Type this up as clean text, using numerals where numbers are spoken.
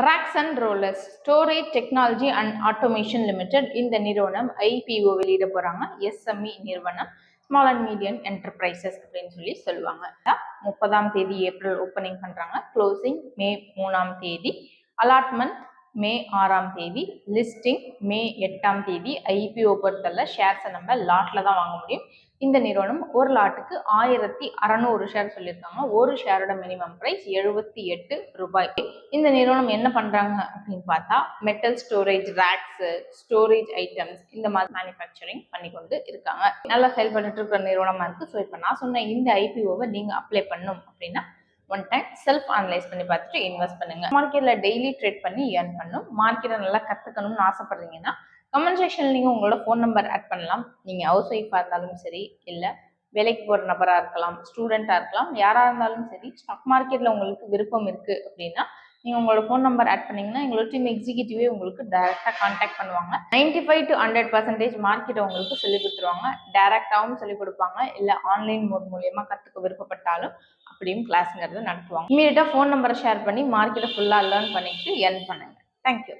Rocks and rollers storage technology and automation limited இந்த நிறுவனம் IPO வெளியிட போறாங்க. எஸ்எம்இ நிறுவனம், ஸ்மால் அண்ட் மீடியம் என்டர்பிரைசஸ் அப்படின்னு சொல்லி சொல்லுவாங்க. 30ஆம் தேதி ஏப்ரல் ஓப்பனிங் பண்றாங்க. க்ளோசிங் மே 3ஆம் தேதி. அலாட்மெண்ட் மே 6ஆம் தேதி. லிஸ்டிங் மே 8ஆம் தேதி. ஐபிஓ பொறுத்தல ஷேர்ஸை நம்ம லாட்ல தான் வாங்க முடியும். இந்த நிறுவனம் ஒரு லாட்டுக்கு 1600 ஷேர் சொல்லியிருக்காங்க. ஒரு ஷேரோட மினிமம் பிரைஸ் 78 ரூபாய். இந்த நிறுவனம் என்ன பண்றாங்க அப்படின்னு பார்த்தா metal storage racks, storage items இந்த மாதிரி மேனுஃபேக்சரிங் பண்ணி கொண்டு இருக்காங்க. நல்லா சேல் பண்ணிட்டு இருக்கிற நிறுவனமா இருக்கு. ஸோ இப்போ நான் சொன்ன இந்த ஐபிஓவை நீங்க அப்ளை பண்ணணும் அப்படின்னா ஒன் டைம் செல்ஃப் அனலைஸ் பண்ணி பார்த்துட்டு இன்வெஸ்ட் பண்ணுங்க. மார்க்கெட்ல டெய்லி ட்ரேட் பண்ணி ஏர்ன் பண்ணும். மார்க்கெட்டை நல்லா கத்துக்கணும்னு ஆசைப்படுறீங்கன்னா கமெண்ட் செக்ஷன்ல நீங்க உங்களோட ஃபோன் நம்பர் ஆட் பண்ணலாம். நீங்க ஹவுஸ் ஒய்ஃபா இருந்தாலும் சரி, இல்ல வேலைக்கு போற நபரா இருக்கலாம், ஸ்டூடெண்டா இருக்கலாம், யாரா இருந்தாலும் சரி, ஸ்டாக் மார்க்கெட்ல உங்களுக்கு விருப்பம் இருக்கு அப்படின்னா நீங்க உங்களோட ஃபோன் நம்பர் ஆட் பண்ணீங்கன்னா எங்களோட டீம் எக்ஸிக்யூட்டிவே உங்களுக்கு டைரக்டா கான்டாக்ட் பண்ணுவாங்க. 95 to 100% மார்க்கெட்டை உங்களுக்கு சொல்லி கொடுத்துருவாங்க. டைரக்டாவும் சொல்லி கொடுப்பாங்க. இல்ல ஆன்லைன் மோட் மூலியமா கத்துக்க விருப்பப்பட்டாலும் அப்படியும் கிளாஸ்ங்கிறது நடத்துவாங்க. இமீடியட்டா ஃபோன் நம்பரை ஷேர் பண்ணி மார்க்கெட்டை ஃபுல்லா லேர்ன் பண்ணிட்டு ஏர்ன் பண்ணுங்க. தேங்க்யூ.